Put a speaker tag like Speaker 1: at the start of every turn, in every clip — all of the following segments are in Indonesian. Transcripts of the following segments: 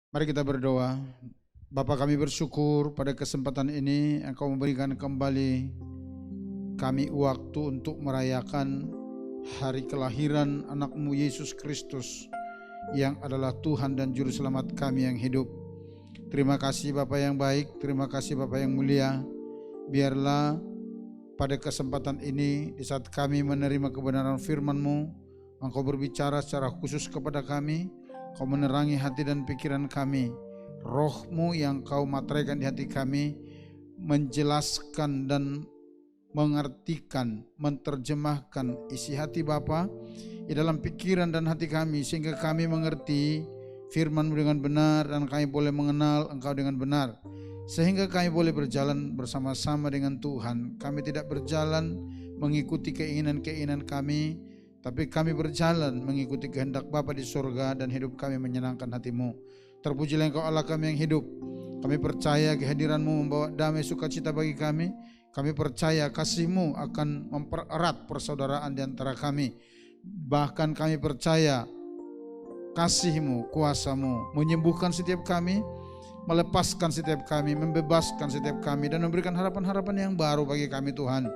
Speaker 1: Mari kita berdoa. Bapa, kami bersyukur pada kesempatan ini Engkau memberikan kembali kami waktu untuk merayakan hari kelahiran anak-Mu Yesus Kristus yang adalah Tuhan dan Juru Selamat kami yang hidup. Terima kasih Bapa yang baik, terima kasih Bapa yang mulia. Biarlah pada kesempatan ini di saat kami menerima kebenaran firman-Mu, Engkau berbicara secara khusus kepada kami. Kau menerangi hati dan pikiran kami. Roh-Mu yang Kau materaikan di hati kami menjelaskan dan mengartikan, menerjemahkan isi hati Bapa di dalam pikiran dan hati kami, sehingga kami mengerti firman-Mu dengan benar dan kami boleh mengenal Engkau dengan benar, sehingga kami boleh berjalan bersama-sama dengan Tuhan. Kami tidak berjalan mengikuti keinginan-keinginan kami, tapi kami berjalan mengikuti kehendak Bapa di surga dan hidup kami menyenangkan hati-Mu. Terpujilah Engkau Allah kami yang hidup. Kami percaya kehadiran-Mu membawa damai sukacita bagi kami. Kami percaya kasih-Mu akan mempererat persaudaraan di antara kami. Bahkan kami percaya kasih-Mu, kuasa-Mu menyembuhkan setiap kami, melepaskan setiap kami, membebaskan setiap kami, dan memberikan harapan-harapan yang baru bagi kami Tuhan.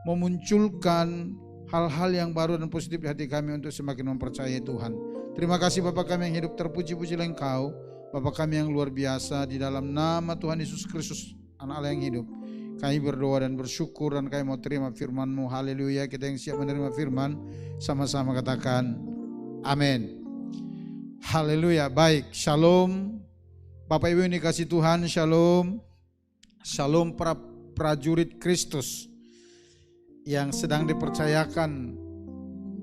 Speaker 1: Memunculkan hal-hal yang baru dan positif di hati kami untuk semakin mempercayai Tuhan. Terima kasih Bapa kami yang hidup, terpuji-pujilah Engkau, Bapa kami yang luar biasa. Di dalam nama Tuhan Yesus Kristus, Anak Allah yang hidup, kami berdoa dan bersyukur, dan kami mau terima firman-Mu. Haleluya. Kita yang siap menerima firman, sama-sama katakan amin. Haleluya. Baik, shalom Bapak Ibu yang dikasih Tuhan, shalom. Shalom para prajurit Kristus yang sedang dipercayakan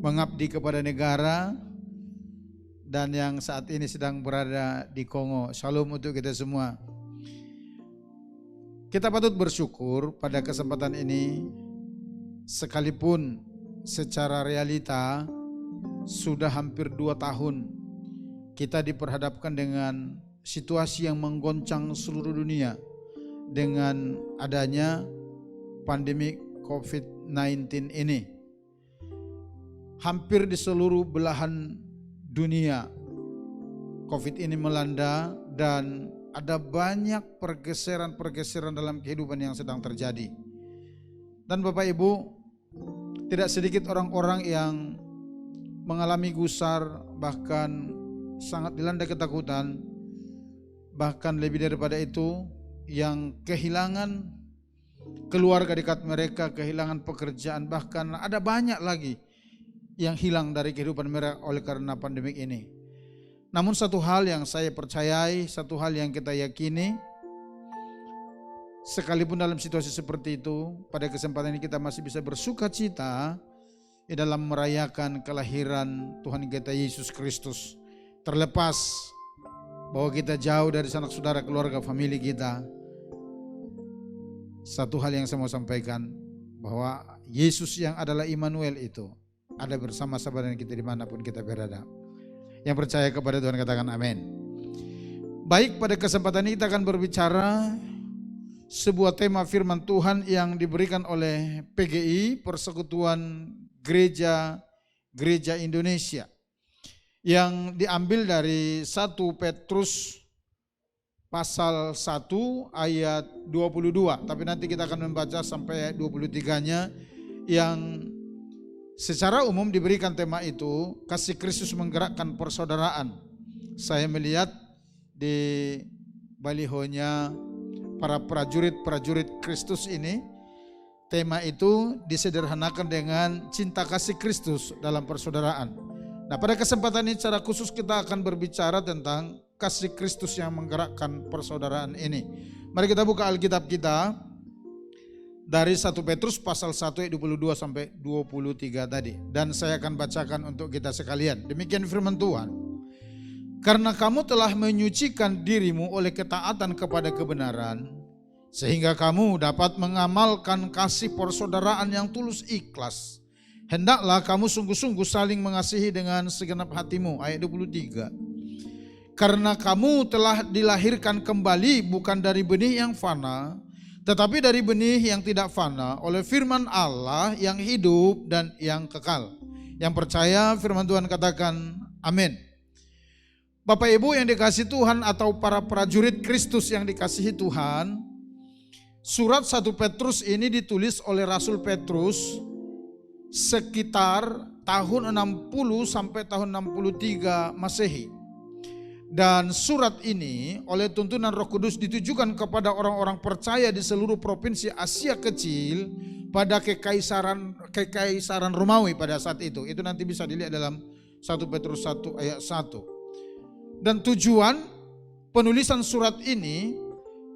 Speaker 1: mengabdi kepada negara dan yang saat ini sedang berada di Kongo. Shalom untuk kita semua. Kita patut bersyukur pada kesempatan ini, sekalipun secara realita sudah hampir 2 tahun kita diperhadapkan dengan situasi yang menggoncang seluruh dunia dengan adanya pandemi COVID-19 ini. Hampir di seluruh belahan dunia COVID ini melanda, dan ada banyak pergeseran-pergeseran dalam kehidupan yang sedang terjadi. Dan Bapak Ibu, tidak sedikit orang-orang yang mengalami gusar, bahkan sangat dilanda ketakutan. Bahkan lebih daripada itu, yang kehilangan keluarga dekat mereka, kehilangan pekerjaan, bahkan ada banyak lagi yang hilang dari kehidupan mereka oleh karena pandemik ini. Namun satu hal yang saya percayai, satu hal yang kita yakini, sekalipun dalam situasi seperti itu, pada kesempatan ini kita masih bisa bersuka cita di dalam merayakan kelahiran Tuhan kita Yesus Kristus. Terlepas bahwa kita jauh dari sanak saudara, keluarga, famili kita, satu hal yang saya mau sampaikan, bahwa Yesus yang adalah Immanuel itu ada bersama-sama dengan kita dimanapun kita berada. Yang percaya kepada Tuhan katakan amin. Baik, pada kesempatan ini kita akan berbicara sebuah tema firman Tuhan yang diberikan oleh PGI, Persekutuan Gereja Indonesia, yang diambil dari 1 Petrus pasal 1 ayat 22, tapi nanti kita akan membaca sampai ayat 23-nya, yang secara umum diberikan tema itu, kasih Kristus menggerakkan persaudaraan. Saya melihat di balihonya para prajurit-prajurit Kristus ini, tema itu disederhanakan dengan cinta kasih Kristus dalam persaudaraan. Nah, pada kesempatan ini secara khusus kita akan berbicara tentang kasih Kristus yang menggerakkan persaudaraan ini. Mari kita buka Alkitab kita dari 1 Petrus pasal 1 ayat 22 sampai 23 tadi. Dan saya akan bacakan untuk kita sekalian. Demikian firman Tuhan. Karena kamu telah menyucikan dirimu oleh ketaatan kepada kebenaran, sehingga kamu dapat mengamalkan kasih persaudaraan yang tulus ikhlas. Hendaklah kamu sungguh-sungguh saling mengasihi dengan segenap hatimu. Ayat 23. Karena kamu telah dilahirkan kembali bukan dari benih yang fana, tetapi dari benih yang tidak fana, oleh firman Allah yang hidup dan yang kekal. Yang percaya firman Tuhan katakan amin. Bapak Ibu yang dikasihi Tuhan atau para prajurit Kristus yang dikasihi Tuhan, surat 1 Petrus ini ditulis oleh Rasul Petrus sekitar tahun 60 sampai tahun 63 Masehi. Dan surat ini oleh tuntunan Roh Kudus ditujukan kepada orang-orang percaya di seluruh provinsi Asia Kecil pada kekaisaran Romawi pada saat itu. Itu nanti bisa dilihat dalam 1 Petrus 1 ayat 1. Dan tujuan penulisan surat ini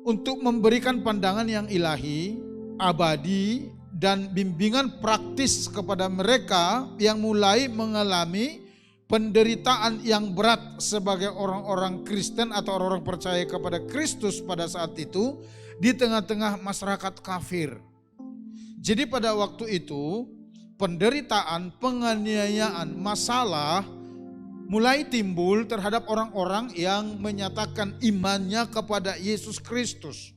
Speaker 1: untuk memberikan pandangan yang ilahi, abadi, dan bimbingan praktis kepada mereka yang mulai mengalami penderitaan yang berat sebagai orang-orang Kristen atau orang-orang percaya kepada Kristus pada saat itu di tengah-tengah masyarakat kafir. Jadi pada waktu itu penderitaan, penganiayaan, masalah mulai timbul terhadap orang-orang yang menyatakan imannya kepada Yesus Kristus.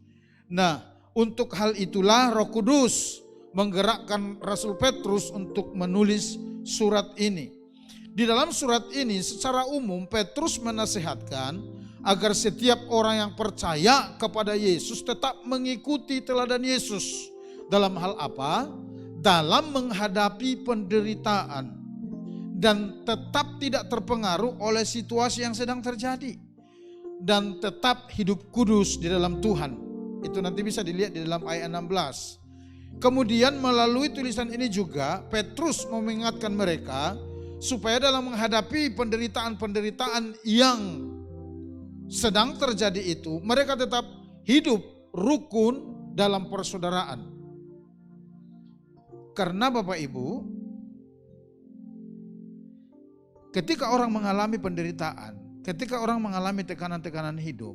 Speaker 1: Nah, untuk hal itulah Roh Kudus menggerakkan Rasul Petrus untuk menulis surat ini. Di dalam surat ini secara umum Petrus menasihatkan agar setiap orang yang percaya kepada Yesus tetap mengikuti teladan Yesus. Dalam hal apa? Dalam menghadapi penderitaan dan tetap tidak terpengaruh oleh situasi yang sedang terjadi dan tetap hidup kudus di dalam Tuhan. Itu nanti bisa dilihat di dalam ayat 16. Kemudian melalui tulisan ini juga Petrus mengingatkan mereka supaya dalam menghadapi penderitaan-penderitaan yang sedang terjadi itu, mereka tetap hidup rukun dalam persaudaraan. Karena Bapak Ibu, ketika orang mengalami penderitaan, ketika orang mengalami tekanan-tekanan hidup,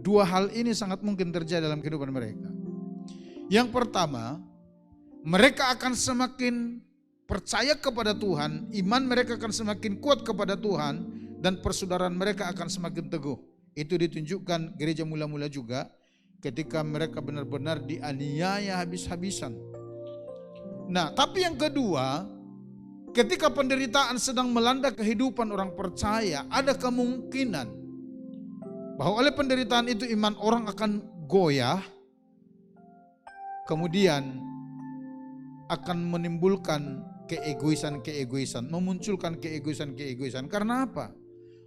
Speaker 1: dua hal ini sangat mungkin terjadi dalam kehidupan mereka. Yang pertama, mereka akan semakin percaya kepada Tuhan, iman mereka akan semakin kuat kepada Tuhan, dan persaudaraan mereka akan semakin teguh. Itu ditunjukkan gereja mula-mula juga ketika mereka benar-benar dianiaya habis-habisan. Nah, tapi yang kedua, ketika penderitaan sedang melanda kehidupan orang percaya, ada kemungkinan bahwa oleh penderitaan itu iman orang akan goyah, kemudian akan menimbulkan keegoisan, memunculkan keegoisan. Karena apa?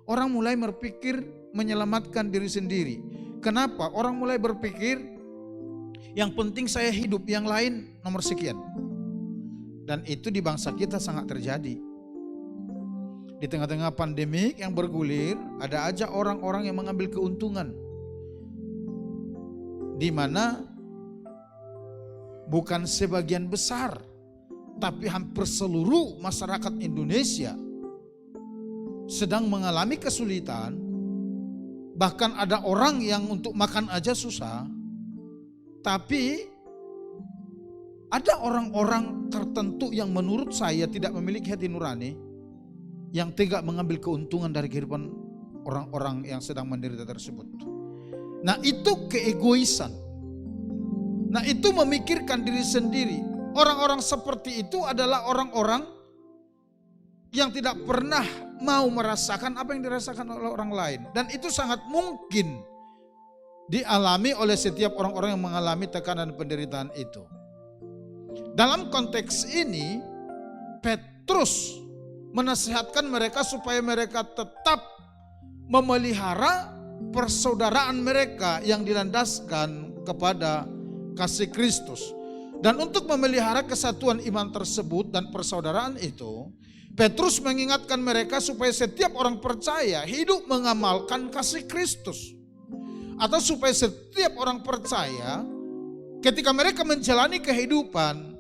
Speaker 1: Orang mulai berpikir menyelamatkan diri sendiri. Kenapa? Orang mulai berpikir yang penting saya hidup, yang lain nomor sekian. Dan itu di bangsa kita sangat terjadi. Di tengah-tengah pandemik yang bergulir, ada aja orang-orang yang mengambil keuntungan. Di mana bukan sebagian besar, tapi hampir seluruh masyarakat Indonesia sedang mengalami kesulitan. Bahkan ada orang yang untuk makan aja susah. Tapi ada orang-orang tertentu yang menurut saya tidak memiliki hati nurani, yang tega mengambil keuntungan dari kehidupan orang-orang yang sedang menderita tersebut. Nah, itu keegoisan. Nah, itu memikirkan diri sendiri. Orang-orang seperti itu adalah orang-orang yang tidak pernah mau merasakan apa yang dirasakan oleh orang lain. Dan itu sangat mungkin dialami oleh setiap orang-orang yang mengalami tekanan penderitaan itu. Dalam konteks ini, Petrus menasihatkan mereka supaya mereka tetap memelihara persaudaraan mereka yang dilandaskan kepada kasih Kristus. Dan untuk memelihara kesatuan iman tersebut dan persaudaraan itu, Petrus mengingatkan mereka supaya setiap orang percaya hidup mengamalkan kasih Kristus. Atau supaya setiap orang percaya ketika mereka menjalani kehidupan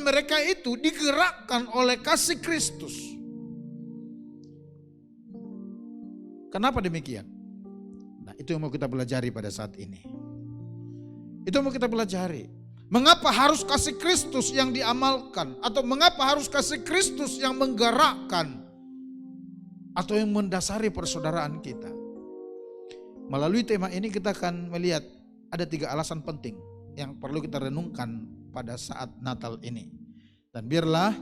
Speaker 1: mereka itu digerakkan oleh kasih Kristus. Kenapa demikian? Nah, itu yang mau kita pelajari pada saat ini. Itu yang mau kita pelajari. Mengapa harus kasih Kristus yang diamalkan? Atau mengapa harus kasih Kristus yang menggerakkan? Atau yang mendasari persaudaraan kita? Melalui tema ini kita akan melihat ada 3 alasan penting yang perlu kita renungkan pada saat Natal ini. Dan biarlah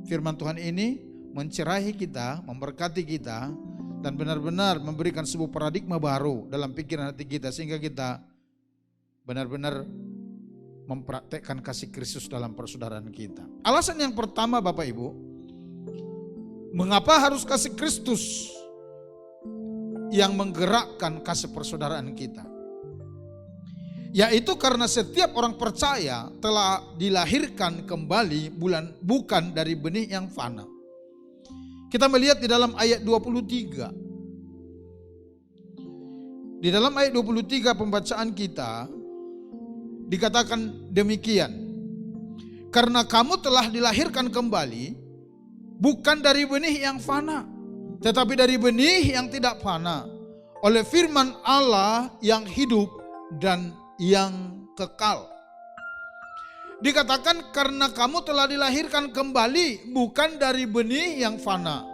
Speaker 1: firman Tuhan ini mencerahi kita, memberkati kita, dan benar-benar memberikan sebuah paradigma baru dalam pikiran hati kita, sehingga kita benar-benar mempraktekkan kasih Kristus dalam persaudaraan kita. Alasan yang pertama Bapak Ibu, mengapa harus kasih Kristus yang menggerakkan kasih persaudaraan kita? Yaitu karena setiap orang percaya telah dilahirkan kembali bukan dari benih yang fana. Kita melihat di dalam ayat 23. Di dalam ayat 23 pembacaan kita dikatakan demikian. Karena kamu telah dilahirkan kembali bukan dari benih yang fana, tetapi dari benih yang tidak fana, oleh firman Allah yang hidup dan yang kekal. Dikatakan karena kamu telah dilahirkan kembali bukan dari benih yang fana.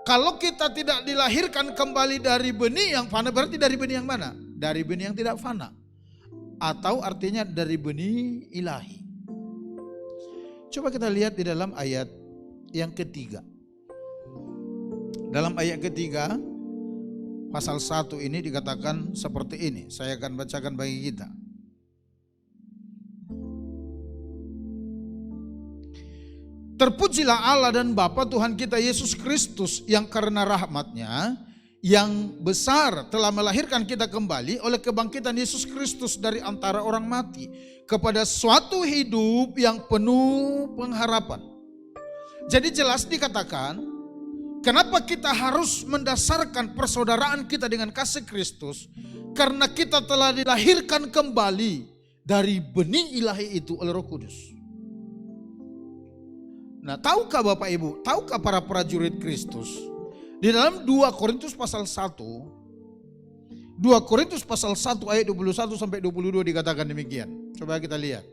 Speaker 1: Kalau kita tidak dilahirkan kembali dari benih yang fana, berarti dari benih yang mana? Dari benih yang tidak fana, atau artinya dari benih ilahi. Coba kita lihat di dalam ayat yang ketiga. Dalam ayat ketiga pasal 1 ini dikatakan seperti ini. Saya akan bacakan bagi kita. Terpujilah Allah dan Bapa Tuhan kita Yesus Kristus, yang karena rahmat-Nya yang besar telah melahirkan kita kembali oleh kebangkitan Yesus Kristus dari antara orang mati kepada suatu hidup yang penuh pengharapan. Jadi jelas dikatakan, kenapa kita harus mendasarkan persaudaraan kita dengan kasih Kristus? Karena kita telah dilahirkan kembali dari benih ilahi itu oleh Roh Kudus. Nah, tahukah Bapak Ibu, tahukah para prajurit Kristus? Di dalam 2 Korintus pasal 1, 2 Korintus pasal 1 ayat 21 sampai 22 dikatakan demikian. Coba kita lihat.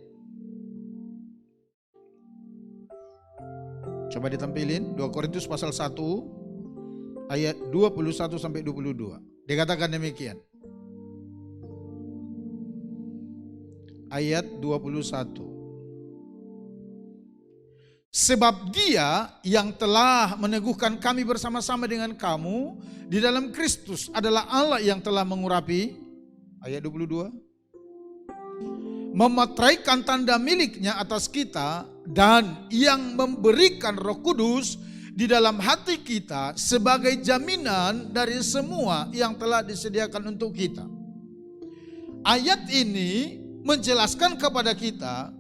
Speaker 1: Coba ditampilin 2 Korintus pasal 1 ayat 21 sampai 22. Dikatakan demikian. Ayat 21. Sebab Dia yang telah meneguhkan kami bersama-sama dengan kamu di dalam Kristus adalah Allah yang telah mengurapi, ayat 22, memateraikan tanda miliknya atas kita, dan yang memberikan Roh Kudus di dalam hati kita sebagai jaminan dari semua yang telah disediakan untuk kita. Ayat ini menjelaskan kepada kita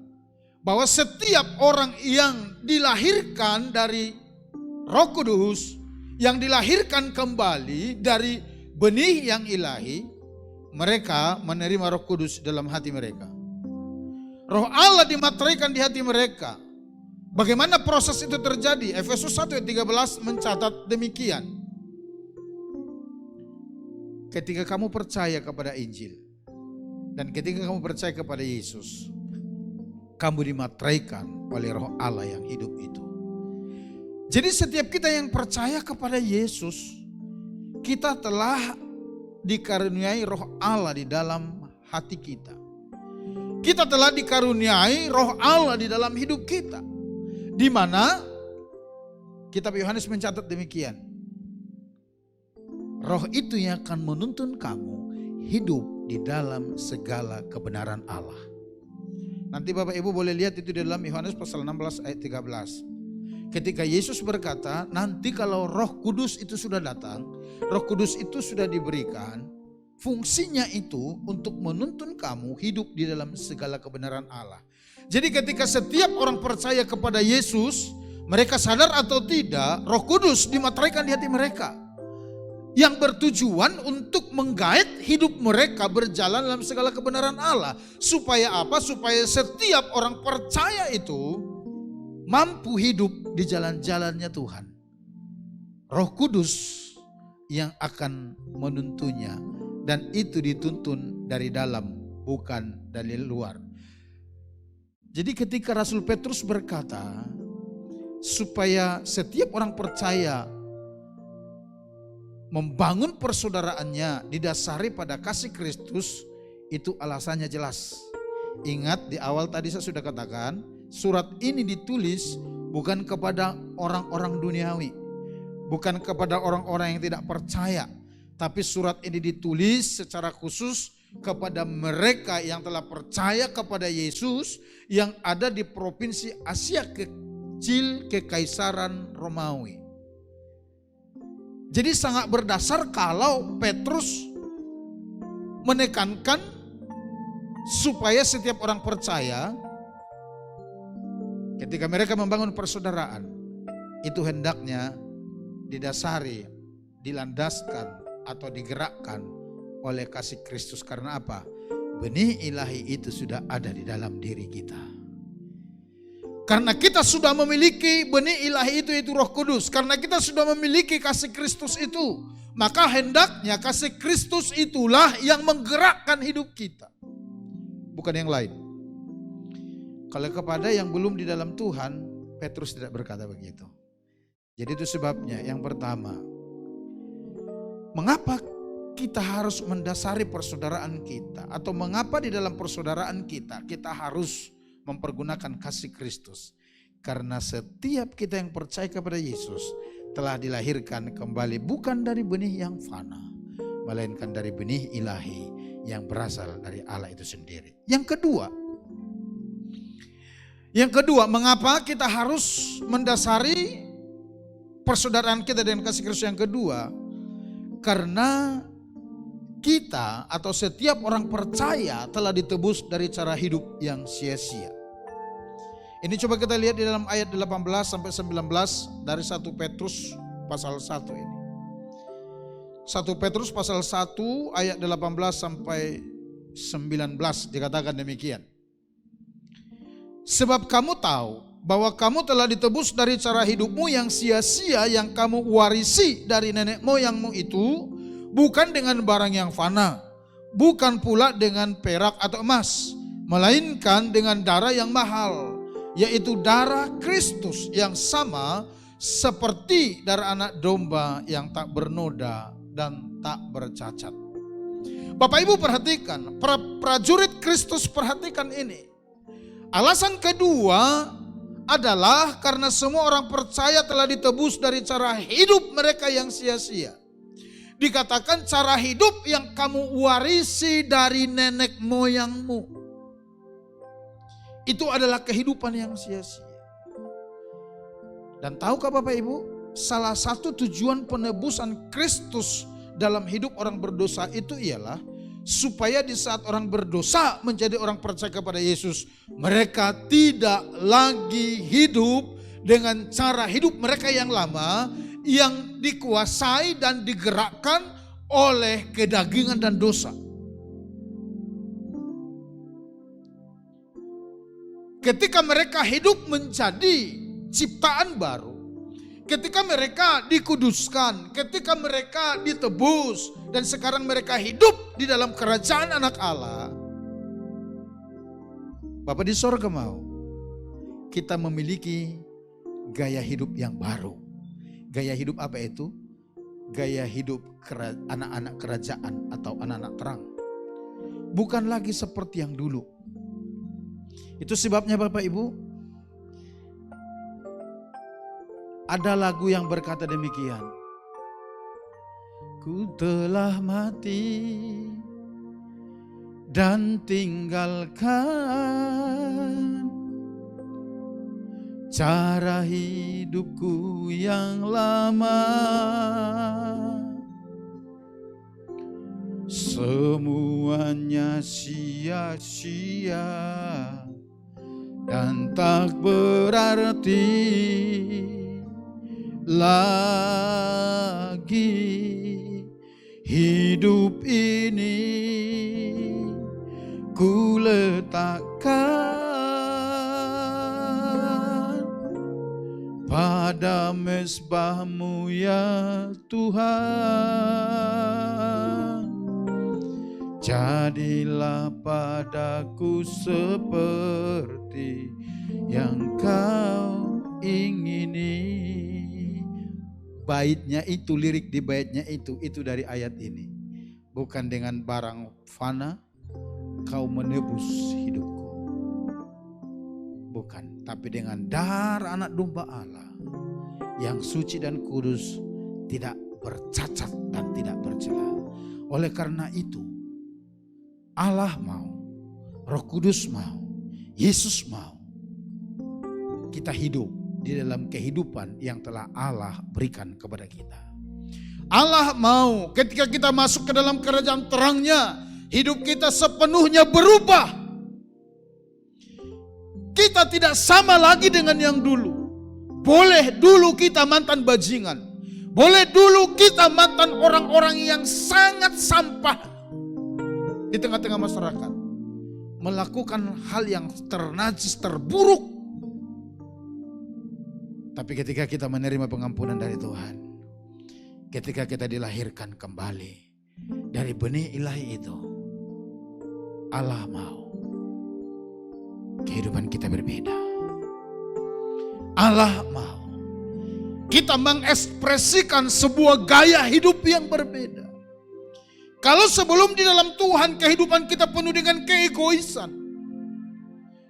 Speaker 1: bahwa setiap orang yang dilahirkan dari Roh Kudus, yang dilahirkan kembali dari benih yang ilahi, mereka menerima Roh Kudus dalam hati mereka. Roh Allah dimateraikan di hati mereka. Bagaimana proses itu terjadi? Efesus 1 ayat 13 mencatat demikian. Ketika kamu percaya kepada Injil dan ketika kamu percaya kepada Yesus, kamu dimateraikan oleh Roh Allah yang hidup itu. Jadi setiap kita yang percaya kepada Yesus, kita telah dikaruniai Roh Allah di dalam hati kita. Kita telah dikaruniai Roh Allah di dalam hidup kita. Di mana kitab Yohanes mencatat demikian. Roh itu yang akan menuntun kamu hidup di dalam segala kebenaran Allah. Nanti Bapak Ibu boleh lihat itu di dalam Yohanes pasal 16 ayat 13. Ketika Yesus berkata, nanti kalau Roh Kudus itu sudah datang, Roh Kudus itu sudah diberikan, fungsinya itu untuk menuntun kamu hidup di dalam segala kebenaran Allah. Jadi ketika setiap orang percaya kepada Yesus, mereka sadar atau tidak, Roh Kudus dimateraikan di hati mereka, yang bertujuan untuk menggait hidup mereka berjalan dalam segala kebenaran Allah. Supaya apa? Supaya setiap orang percaya itu mampu hidup di jalan-jalannya Tuhan. Roh Kudus yang akan menuntunnya, dan itu dituntun dari dalam, bukan dari luar. Jadi ketika Rasul Petrus berkata, supaya setiap orang percaya membangun persaudaraannya didasari pada kasih Kristus, itu alasannya jelas. Ingat di awal tadi saya sudah katakan, surat ini ditulis bukan kepada orang-orang duniawi, bukan kepada orang-orang yang tidak percaya, tapi surat ini ditulis secara khusus kepada mereka yang telah percaya kepada Yesus yang ada di provinsi Asia Kecil Kekaisaran Romawi. Jadi sangat berdasar kalau Petrus menekankan supaya setiap orang percaya ketika mereka membangun persaudaraan itu hendaknya didasari, dilandaskan atau digerakkan oleh kasih Kristus. Karena apa? Benih ilahi itu sudah ada di dalam diri kita. Karena kita sudah memiliki benih ilahi itu Roh Kudus. Karena kita sudah memiliki kasih Kristus itu, maka hendaknya kasih Kristus itulah yang menggerakkan hidup kita, bukan yang lain. Kalau kepada yang belum di dalam Tuhan, Petrus tidak berkata begitu. Jadi itu sebabnya yang pertama, mengapa kita harus mendasari persaudaraan kita, atau mengapa di dalam persaudaraan kita harus mempergunakan kasih Kristus? Karena setiap kita yang percaya kepada Yesus telah dilahirkan kembali bukan dari benih yang fana, melainkan dari benih ilahi yang berasal dari Allah itu sendiri. Yang kedua, mengapa kita harus mendasari persaudaraan kita dengan kasih Kristus? Yang kedua, karena kita atau setiap orang percaya telah ditebus dari cara hidup yang sia-sia. Ini coba kita lihat di dalam ayat 18 sampai 19 dari 1 Petrus pasal 1 ini. 1 Petrus pasal 1 ayat 18 sampai 19 dikatakan demikian. Sebab kamu tahu bahwa kamu telah ditebus dari cara hidupmu yang sia-sia yang kamu warisi dari nenek moyangmu itu, bukan dengan barang yang fana, bukan pula dengan perak atau emas, melainkan dengan darah yang mahal, yaitu darah Kristus yang sama seperti darah anak domba yang tak bernoda dan tak bercacat. Bapak Ibu perhatikan, prajurit Kristus perhatikan ini. Alasan kedua adalah karena semua orang percaya telah ditebus dari cara hidup mereka yang sia-sia. Dikatakan cara hidup yang kamu warisi dari nenek moyangmu. Itu adalah kehidupan yang sia-sia. Dan tahukah Bapak Ibu, salah satu tujuan penebusan Kristus dalam hidup orang berdosa itu ialah supaya di saat orang berdosa menjadi orang percaya kepada Yesus, mereka tidak lagi hidup dengan cara hidup mereka yang lama, yang dikuasai dan digerakkan oleh kedagingan dan dosa. Ketika mereka hidup menjadi ciptaan baru, ketika mereka dikuduskan, ketika mereka ditebus, dan sekarang mereka hidup di dalam kerajaan anak Allah, Bapa di sorga mau kita memiliki gaya hidup yang baru. Gaya hidup apa itu? Gaya hidup anak-anak kerajaan atau anak-anak terang. Bukan lagi seperti yang dulu. Itu sebabnya Bapak Ibu, ada lagu yang berkata demikian. Ku telah mati dan tinggalkan cara hidupku yang lama. Semuanya sia-sia dan tak berarti lagi. Hidup ini ku letakkan pada mezbah-Mu ya Tuhan. Jadilah padaku seperti yang Kau ingini. Baitnya itu, lirik di baitnya itu dari ayat ini. Bukan dengan barang fana Kau menebus hidupku. bukan, tapi dengan darah anak domba Allah yang suci dan kudus, tidak bercacat dan tidak bercela. Oleh karena itu, Allah mau, Roh Kudus mau, Yesus mau kita hidup di dalam kehidupan yang telah Allah berikan kepada kita. Allah mau ketika kita masuk ke dalam kerajaan terang-Nya, hidup kita sepenuhnya berubah. Kita tidak sama lagi dengan yang dulu. Boleh dulu kita mantan bajingan. Boleh dulu kita mantan orang-orang yang sangat sampah di tengah-tengah masyarakat. Melakukan hal yang ternajis, terburuk. Tapi ketika kita menerima pengampunan dari Tuhan, ketika kita dilahirkan kembali dari benih ilahi itu, Allah mau kehidupan kita berbeda. Allah mau kita mengekspresikan sebuah gaya hidup yang berbeda. Kalau sebelum di dalam Tuhan kehidupan kita penuh dengan keegoisan.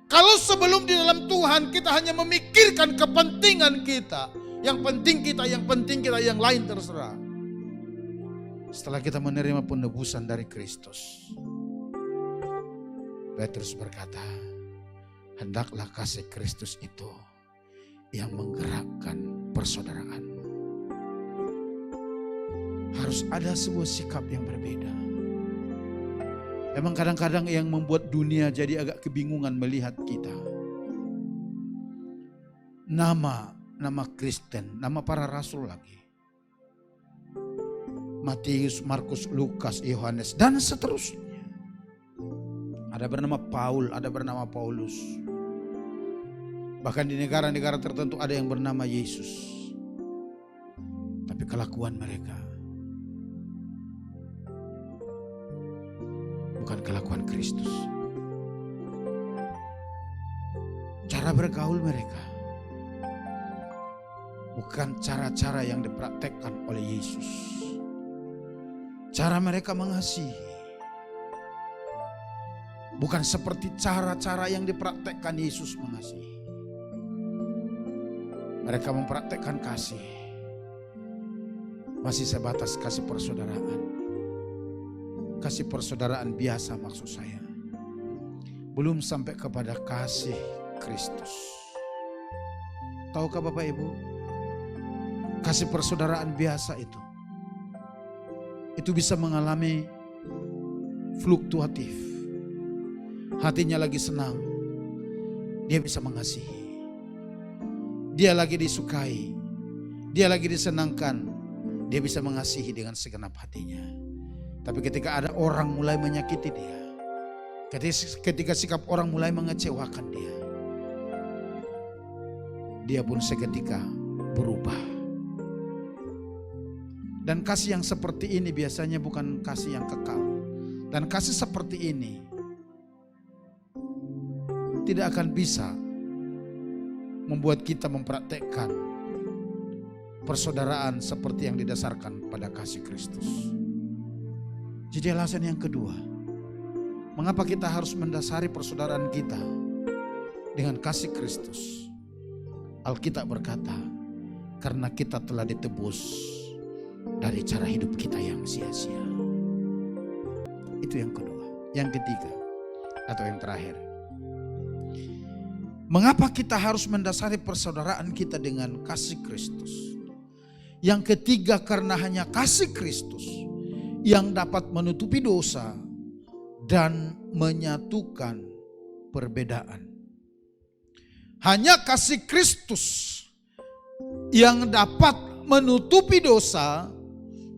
Speaker 1: Kalau sebelum di dalam Tuhan kita hanya memikirkan kepentingan kita. Yang penting kita, yang lain terserah. Setelah kita menerima penebusan dari Kristus, Petrus berkata, hendaklah kasih Kristus itu yang menggerakkan persaudaraan. Harus ada sebuah sikap yang berbeda. Memang kadang-kadang yang membuat dunia jadi agak kebingungan melihat kita. Nama Kristen, nama para rasul lagi. Matius, Markus, Lukas, Yohanes, dan seterusnya. Ada bernama Paul, ada bernama Paulus. Bahkan di negara-negara tertentu ada yang bernama Yesus. Tapi kelakuan mereka bukan kelakuan Kristus. Cara bergaul mereka bukan cara-cara yang dipraktekkan oleh Yesus. Cara mereka mengasihi bukan seperti cara-cara yang dipraktekkan Yesus mengasihi. Mereka mempraktekkan kasih masih sebatas kasih persaudaraan. Kasih persaudaraan biasa maksud saya. Belum sampai kepada kasih Kristus. Tahukah Bapak Ibu? Kasih persaudaraan biasa itu bisa mengalami fluktuatif. Hatinya lagi senang, dia bisa mengasihi. Dia lagi disukai, dia lagi disenangkan, dia bisa mengasihi dengan segenap hatinya. Tapi ketika ada orang mulai menyakiti dia, ketika sikap orang mulai mengecewakan dia pun seketika berubah. Dan kasih yang seperti ini biasanya bukan kasih yang kekal. Dan kasih seperti ini tidak akan bisa membuat kita mempraktekkan persaudaraan seperti yang didasarkan pada kasih Kristus. Jadi alasan yang kedua, mengapa kita harus mendasari persaudaraan kita dengan kasih Kristus? Alkitab berkata, karena kita telah ditebus dari cara hidup kita yang sia-sia. Itu yang kedua. Yang ketiga atau yang terakhir, mengapa kita harus mendasari persaudaraan kita dengan kasih Kristus? Yang ketiga, karena hanya kasih Kristus yang dapat menutupi dosa dan menyatukan perbedaan. Hanya kasih Kristus yang dapat menutupi dosa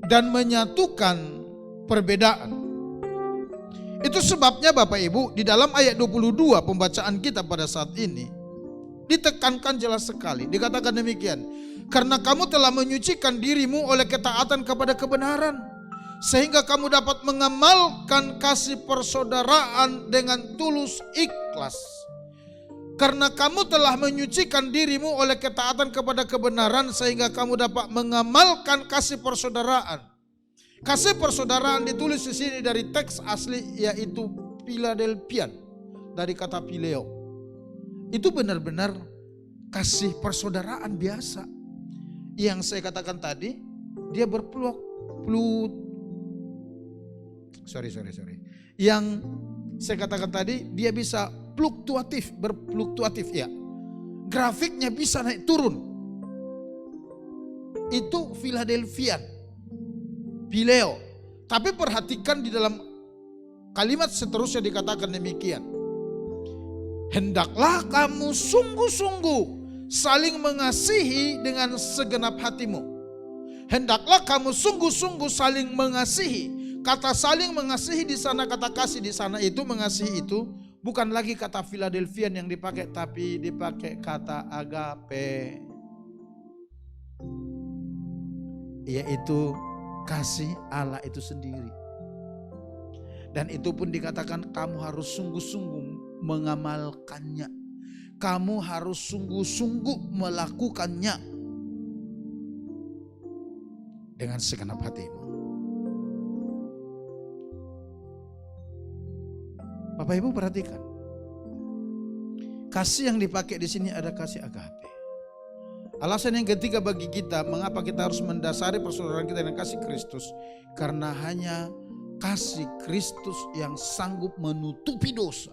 Speaker 1: dan menyatukan perbedaan. Itu sebabnya Bapak Ibu, di dalam ayat 22 pembacaan kita pada saat ini ditekankan jelas sekali. Dikatakan demikian, karena kamu telah menyucikan dirimu oleh ketaatan kepada kebenaran, sehingga kamu dapat mengamalkan kasih persaudaraan dengan tulus ikhlas. Karena kamu telah menyucikan dirimu oleh ketaatan kepada kebenaran, sehingga kamu dapat mengamalkan kasih persaudaraan. Kasih persaudaraan ditulis di sini dari teks asli, yaitu Philadelphian, dari kata phileo. Itu benar-benar kasih persaudaraan biasa. Yang saya katakan tadi, dia Yang saya katakan tadi, dia bisa berfluktuatif ya. Grafiknya bisa naik turun. Itu Philadelphian, Phileo. Tapi perhatikan di dalam kalimat seterusnya dikatakan demikian. Hendaklah kamu sungguh-sungguh saling mengasihi dengan segenap hatimu. Hendaklah kamu sungguh-sungguh saling mengasihi. Kata saling mengasihi di sana, kata kasih di sana itu, mengasihi itu bukan lagi kata Philadelphian yang dipakai, tapi dipakai kata agape, yaitu kasih Allah itu sendiri. Dan itu pun dikatakan kamu harus sungguh-sungguh mengamalkannya. Kamu harus sungguh-sungguh melakukannya dengan segenap hatimu. Bapak Ibu perhatikan. Kasih yang dipakai di sini ada kasih agape. Alasan yang ketiga bagi kita mengapa kita harus mendasari persaudaraan kita dengan kasih Kristus, karena hanya kasih Kristus yang sanggup menutupi dosa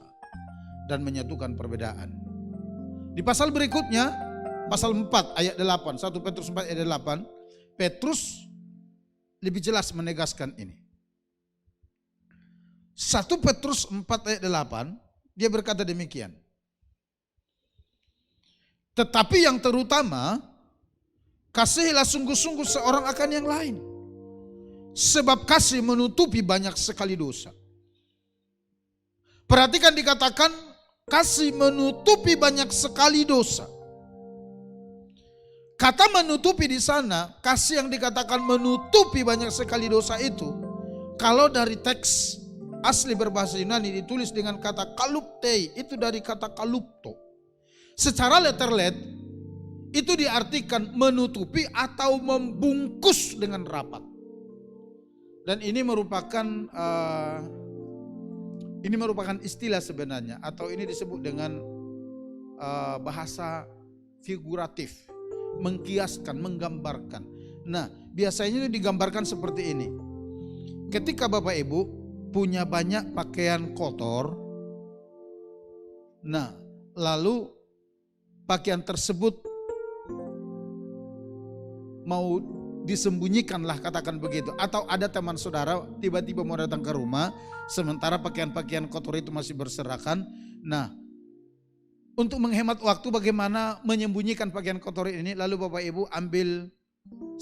Speaker 1: dan menyatukan perbedaan. Di pasal berikutnya, pasal 4 ayat 8, 1 Petrus 4 ayat 8, Petrus lebih jelas menegaskan ini. 1 Petrus 4 ayat 8, dia berkata demikian. Tetapi yang terutama, kasihilah sungguh-sungguh seorang akan yang lain. Sebab kasih menutupi banyak sekali dosa. Perhatikan dikatakan kasih menutupi banyak sekali dosa. Kata menutupi di sana, kasih yang dikatakan menutupi banyak sekali dosa itu, kalau dari teks asli berbahasa Yunani ditulis dengan kata kaluptei, itu dari kata kalupto. Secara letterlet itu diartikan menutupi atau membungkus dengan rapat. Dan ini merupakan istilah sebenarnya, atau ini disebut dengan bahasa figuratif, mengkiaskan, menggambarkan. Nah, biasanya itu digambarkan seperti ini. Ketika Bapak Ibu punya banyak pakaian kotor, nah lalu pakaian tersebut mau disembunyikanlah, katakan begitu. Atau ada teman saudara tiba-tiba mau datang ke rumah, sementara pakaian-pakaian kotor itu masih berserakan. Nah, untuk menghemat waktu bagaimana menyembunyikan pakaian kotor ini, lalu Bapak Ibu ambil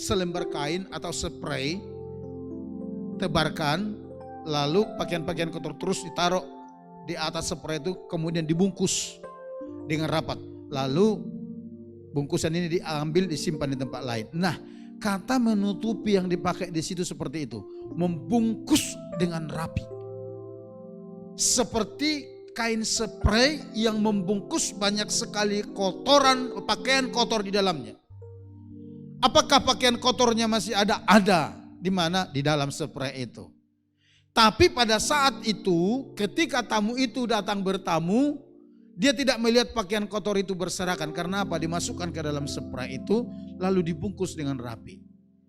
Speaker 1: selembar kain atau spray, tebarkan, lalu pakaian-pakaian kotor terus ditaruh di atas spray itu, kemudian dibungkus dengan rapat. Lalu bungkusan ini diambil, disimpan di tempat lain. Nah, kata menutupi yang dipakai di situ seperti itu, membungkus dengan rapi. Seperti kain spray yang membungkus banyak sekali kotoran, pakaian kotor di dalamnya. Apakah pakaian kotornya masih ada? Ada. Di mana? Di dalam spray itu. Tapi pada saat itu, ketika tamu itu datang bertamu, dia tidak melihat pakaian kotor itu berserakan. Karena apa? Dimasukkan ke dalam spray itu, lalu dibungkus dengan rapi.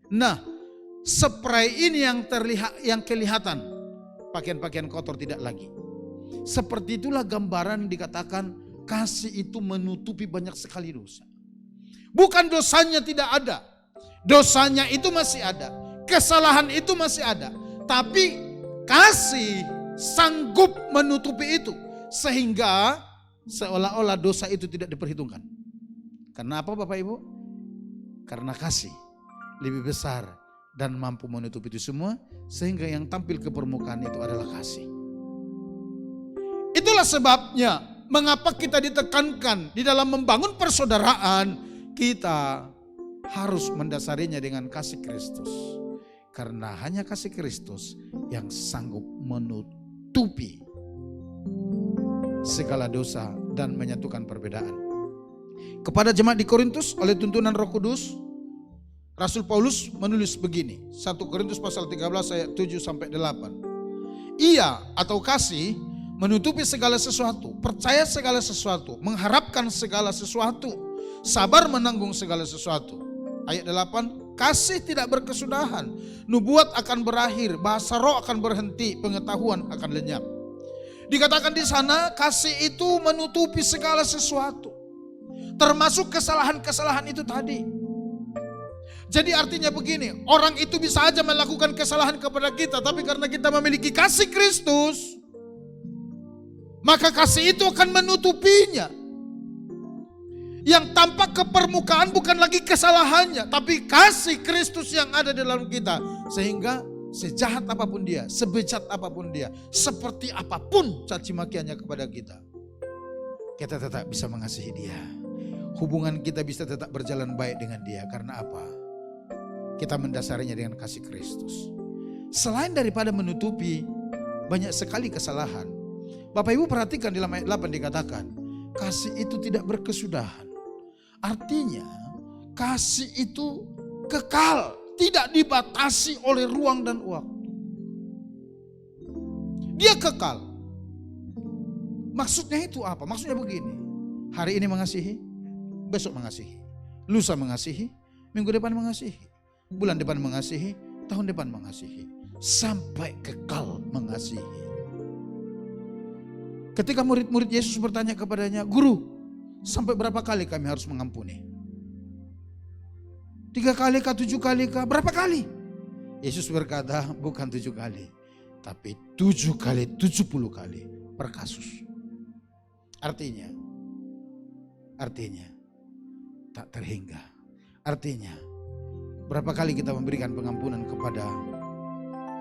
Speaker 1: Nah, spray ini yang terlihat, yang kelihatan pakaian-pakaian kotor tidak lagi. Seperti itulah gambaran dikatakan kasih itu menutupi banyak sekali dosa. Bukan dosanya tidak ada, dosanya itu masih ada, kesalahan itu masih ada, tapi kasih sanggup menutupi itu sehingga seolah-olah dosa itu tidak diperhitungkan. Kenapa Bapak Ibu? Karena kasih lebih besar dan mampu menutupi itu semua, sehingga yang tampil ke permukaan itu adalah kasih. Itulah sebabnya mengapa kita ditekankan di dalam membangun persaudaraan, kita harus mendasarinya dengan kasih Kristus. Karena hanya kasih Kristus yang sanggup menutupi segala dosa dan menyatukan perbedaan. Kepada jemaat di Korintus oleh tuntunan Roh Kudus, Rasul Paulus menulis begini, 1 Korintus pasal 13 ayat 7 sampai 8. Ia atau kasih menutupi segala sesuatu, percaya segala sesuatu, mengharapkan segala sesuatu, sabar menanggung segala sesuatu. Ayat 8, kasih tidak berkesudahan, nubuat akan berakhir, bahasa roh akan berhenti, pengetahuan akan lenyap. Dikatakan di sana kasih itu menutupi segala sesuatu, termasuk kesalahan-kesalahan itu tadi. Jadi artinya begini, orang itu bisa aja melakukan kesalahan kepada kita, tapi karena kita memiliki kasih Kristus, maka kasih itu akan menutupinya. Yang tampak ke permukaan bukan lagi kesalahannya, tapi kasih Kristus yang ada di dalam kita. Sehingga sejahat apapun dia, sebejat apapun dia, seperti apapun caci makiannya kepada kita, kita tetap bisa mengasihi dia. Hubungan kita bisa tetap berjalan baik dengan dia. Karena apa? Kita mendasarinya dengan kasih Kristus. Selain daripada menutupi banyak sekali kesalahan, Bapak Ibu perhatikan di dalam ayat 8 dikatakan, kasih itu tidak berkesudahan. Artinya kasih itu kekal, tidak dibatasi oleh ruang dan waktu. Dia kekal. Maksudnya itu apa? Maksudnya begini, hari ini mengasihi, besok mengasihi, lusa mengasihi, minggu depan mengasihi, bulan depan mengasihi, tahun depan mengasihi, sampai kekal mengasihi. Ketika murid-murid Yesus bertanya kepadanya, Guru, sampai berapa kali kami harus mengampuni? 3 kali kah, 7 kali kah, berapa kali? Yesus berkata, bukan 7 kali, tapi 7 kali 70 kali per kasus. Artinya tak terhingga. Artinya berapa kali kita memberikan pengampunan kepada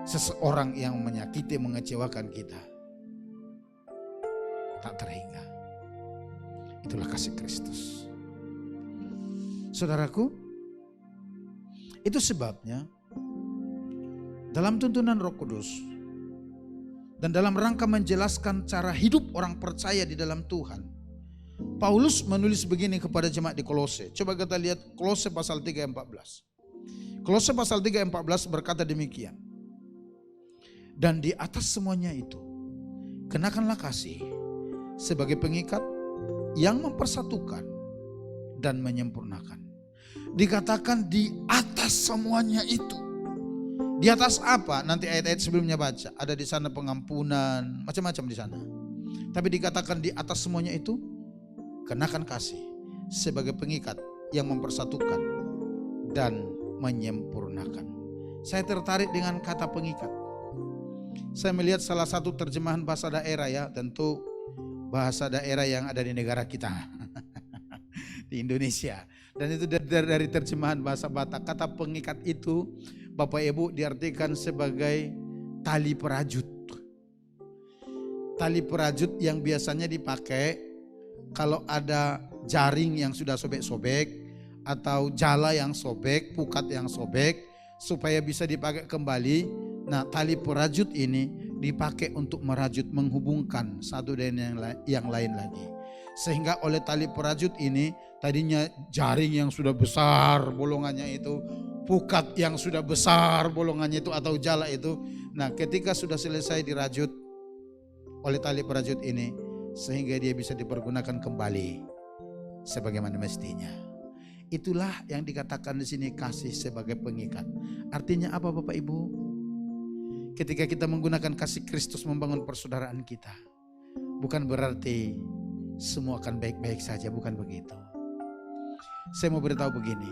Speaker 1: seseorang yang menyakiti, mengecewakan kita, tak terhingga. Itulah kasih Kristus. Saudaraku, itu sebabnya dalam tuntunan Roh Kudus dan dalam rangka menjelaskan cara hidup orang percaya di dalam Tuhan, Paulus menulis begini kepada jemaat di Kolose. Coba kita lihat Kolose pasal 3 ayat 14. Kolose pasal 3 ayat 14 berkata demikian. Dan di atas semuanya itu, kenakanlah kasih sebagai pengikat yang mempersatukan dan menyempurnakan. Dikatakan di atas semuanya itu. Di atas apa? Nanti ayat-ayat sebelumnya baca. Ada di sana pengampunan, macam-macam di sana. Tapi dikatakan di atas semuanya itu, kenakan kasih sebagai pengikat yang mempersatukan dan menyempurnakan. Saya tertarik dengan kata pengikat. Saya melihat salah satu terjemahan bahasa daerah, ya, tentu bahasa daerah yang ada di negara kita di Indonesia, dan itu dari terjemahan bahasa Batak. Kata pengikat itu, Bapak Ibu, diartikan sebagai tali perajut. Tali perajut yang biasanya dipakai kalau ada jaring yang sudah sobek-sobek atau jala yang sobek, pukat yang sobek, supaya bisa dipakai kembali. Nah, tali perajut ini dipakai untuk merajut, menghubungkan satu dengan yang lain lagi. Sehingga oleh tali perajut ini, tadinya jaring yang sudah besar bolongannya itu, pukat yang sudah besar bolongannya itu, atau jala itu. Nah, ketika sudah selesai dirajut oleh tali perajut ini, sehingga dia bisa dipergunakan kembali sebagaimana mestinya. Itulah yang dikatakan di sini kasih sebagai pengikat. Artinya apa, Bapak Ibu? Ketika kita menggunakan kasih Kristus membangun persaudaraan kita, bukan berarti semua akan baik-baik saja, bukan begitu. Saya mau beritahu begini,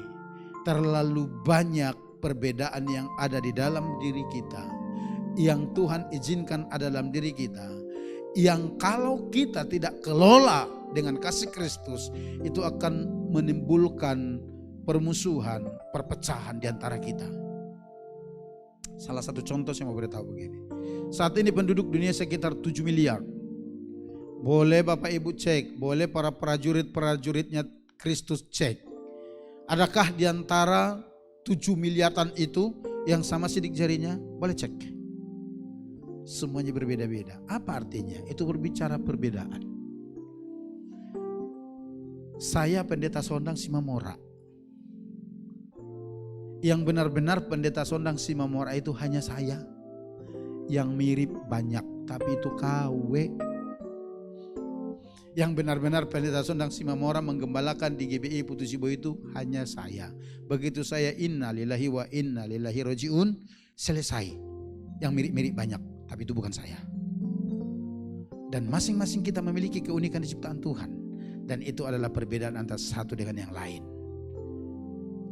Speaker 1: terlalu banyak perbedaan yang ada di dalam diri kita, yang Tuhan izinkan ada dalam diri kita, yang kalau kita tidak kelola dengan kasih Kristus, itu akan menimbulkan permusuhan, perpecahan di antara kita. Salah satu contoh saya mau beritahu begini. Saat ini penduduk dunia sekitar 7 miliar. Boleh Bapak Ibu cek, boleh para prajurit-prajuritnya Kristus cek. Adakah di antara 7 miliaran itu yang sama sidik jarinya? Boleh cek. Semuanya berbeda-beda. Apa artinya? Itu berbicara perbedaan. Saya pendeta Sondang Simamora. Yang benar-benar pendeta Sondang Simamora itu hanya saya. Yang mirip banyak, tapi itu KW. Yang benar-benar Pendeta Sondang Simamora menggembalakan di GBI Putu Sibo itu hanya saya. Begitu saya innalillahi wa inna ilaihi rajiun, selesai. Yang mirip-mirip banyak, tapi itu bukan saya. Dan masing-masing kita memiliki keunikan di ciptaan Tuhan. Dan itu adalah perbedaan antara satu dengan yang lain.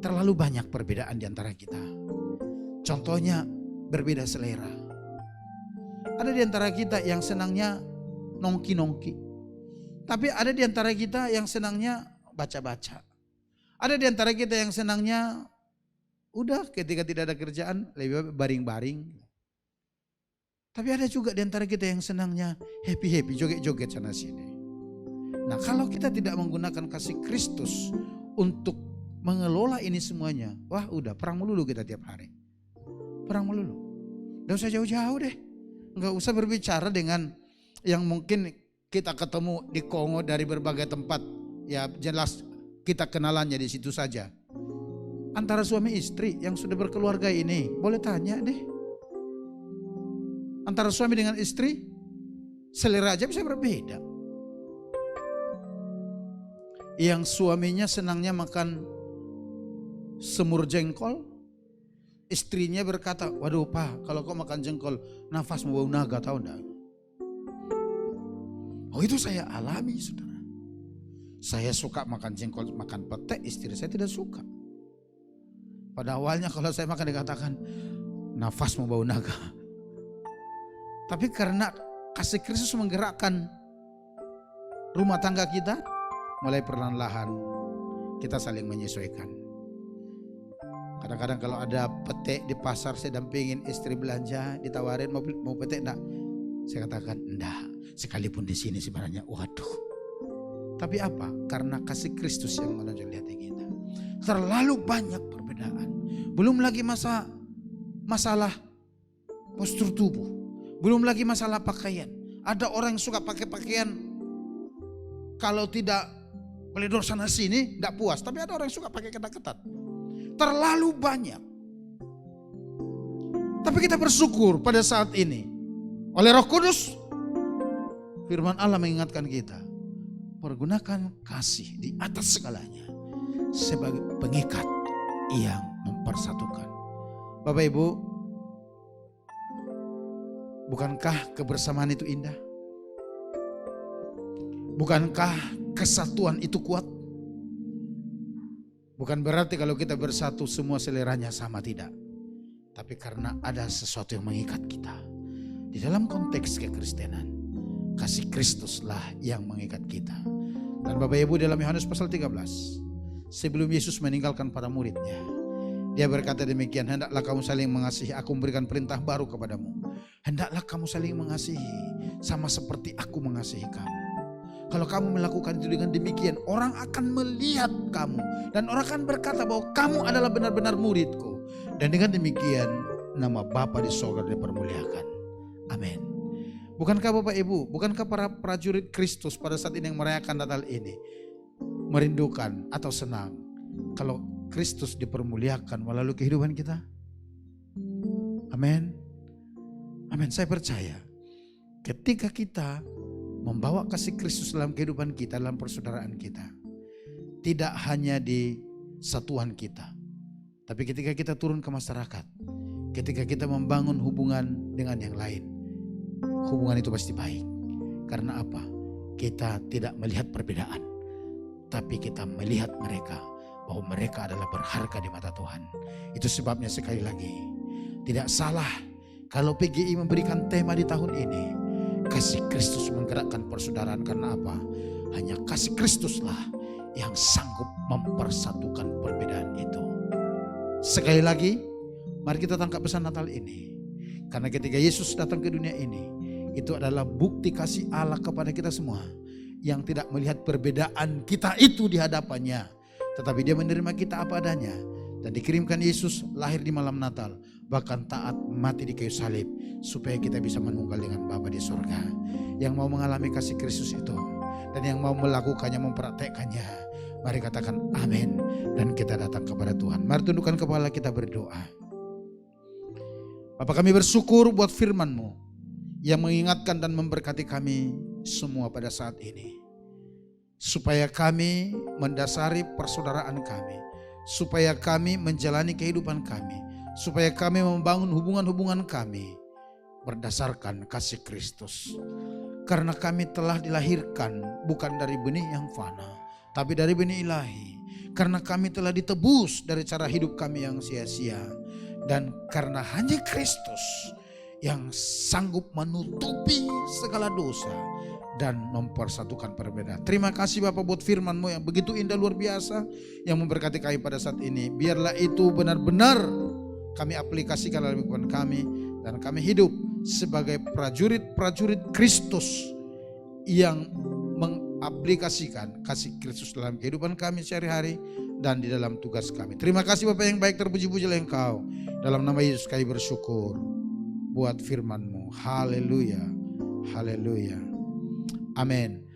Speaker 1: Terlalu banyak perbedaan di antara kita. Contohnya berbeda selera. Ada di antara kita yang senangnya nongki-nongki. Tapi ada di antara kita yang senangnya baca-baca. Ada di antara kita yang senangnya udah ketika tidak ada kerjaan lebih baring-baring. Tapi ada juga di antara kita yang senangnya happy-happy, joget-joget sana sini. Nah, kalau kita tidak menggunakan kasih Kristus untuk mengelola ini semuanya, wah udah perang melulu kita tiap hari. Perang melulu. Gak usah jauh-jauh deh. Gak usah berbicara dengan yang mungkin kita ketemu di Kongo dari berbagai tempat. Ya jelas kita kenalannya di situ saja. Antara suami istri yang sudah berkeluarga ini, boleh tanya deh. Antara suami dengan istri, selera aja bisa berbeda. Yang suaminya senangnya makan semur jengkol, istrinya berkata, waduh Pak, kalau kau makan jengkol, nafasmu bau naga, tahu enggak? Oh itu saya alami saudara. Saya suka makan jengkol, makan pete, istri saya tidak suka. Pada awalnya kalau saya makan dikatakan, nafasmu bau naga. Tapi karena kasih Kristus menggerakkan rumah tangga kita, mulai perlahan-lahan kita saling menyesuaikan. Kadang-kadang kalau ada pete di pasar, saya dampingin istri belanja, ditawarin mau pete enggak? Saya katakan enggak, sekalipun di sini sebenarnya waduh. Tapi apa? Karena kasih Kristus yang menonjol di hati kita. Terlalu banyak perbedaan. Belum lagi masalah postur tubuh. Belum lagi masalah pakaian. Ada orang yang suka pakai pakaian kalau tidak meledor sana sini tidak puas. Tapi ada orang yang suka pakai ketat-ketat. Terlalu banyak. Tapi kita bersyukur pada saat ini. Oleh Roh Kudus, firman Allah mengingatkan kita. Pergunakan kasih di atas segalanya. Sebagai pengikat yang mempersatukan. Bapak Ibu, bukankah kebersamaan itu indah? Bukankah kesatuan itu kuat? Bukan berarti kalau kita bersatu semua seleranya sama, tidak. Tapi karena ada sesuatu yang mengikat kita. Di dalam konteks kekristenan, kasih Kristuslah yang mengikat kita. Dan Bapak Ibu, dalam Yohanes pasal 13, sebelum Yesus meninggalkan para muridnya, Dia berkata demikian, hendaklah kamu saling mengasihi, aku memberikan perintah baru kepadamu. Hendaklah kamu saling mengasihi sama seperti aku mengasihi kamu. Kalau kamu melakukan itu dengan demikian, orang akan melihat kamu. Dan orang akan berkata bahwa kamu adalah benar-benar muridku. Dan dengan demikian, nama Bapa di sorga dipermuliakan. Amin. Bukankah Bapak Ibu, bukankah para prajurit Kristus pada saat ini yang merayakan Natal ini merindukan atau senang kalau Kristus dipermuliakan melalui kehidupan kita? Amin. Amin. Saya percaya ketika kita membawa kasih Kristus dalam kehidupan kita, dalam persaudaraan kita, tidak hanya di satuan kita, tapi ketika kita turun ke masyarakat, ketika kita membangun hubungan dengan yang lain, hubungan itu pasti baik. Karena apa? Kita tidak melihat perbedaan, tapi kita melihat mereka bahwa mereka adalah berharga di mata Tuhan. Itu sebabnya sekali lagi, tidak salah kalau PGI memberikan tema di tahun ini, kasih Kristus menggerakkan persaudaraan. Karena apa? Hanya kasih Kristuslah yang sanggup mempersatukan perbedaan itu. Sekali lagi, mari kita tangkap pesan Natal ini. Karena ketika Yesus datang ke dunia ini, itu adalah bukti kasih Allah kepada kita semua, yang tidak melihat perbedaan kita itu di hadapannya, tetapi Dia menerima kita apa adanya. Dan dikirimkan Yesus lahir di malam Natal, bahkan taat mati di kayu salib, supaya kita bisa menunggal dengan Bapa di sorga. Yang mau mengalami kasih Kristus itu, dan yang mau melakukannya, mempraktekkannya, mari katakan amin. Dan kita datang kepada Tuhan. Mari tundukkan kepala, kita berdoa. Bapa, kami bersyukur buat firman-Mu yang mengingatkan dan memberkati kami semua pada saat ini. supaya kami mendasari persaudaraan kami, supaya kami menjalani kehidupan kami, supaya kami membangun hubungan-hubungan kami berdasarkan kasih Kristus. Karena kami telah dilahirkan bukan dari benih yang fana, tapi dari benih ilahi. Karena kami telah ditebus dari cara hidup kami yang sia-sia. Dan karena hanya Kristus yang sanggup menutupi segala dosa dan mempersatukan perbedaan. Terima kasih Bapak buat firman-Mu yang begitu indah luar biasa, yang memberkati kami pada saat ini. Biarlah itu benar-benar kami aplikasikan dalam kehidupan kami, dan kami hidup sebagai prajurit-prajurit Kristus yang mengaplikasikan kasih Kristus dalam kehidupan kami sehari-hari dan di dalam tugas kami. Terima kasih Bapak yang baik, terpuji-pujilah Engkau. Dalam nama Yesus kami bersyukur buat firman-Mu. Haleluya, haleluya, amin.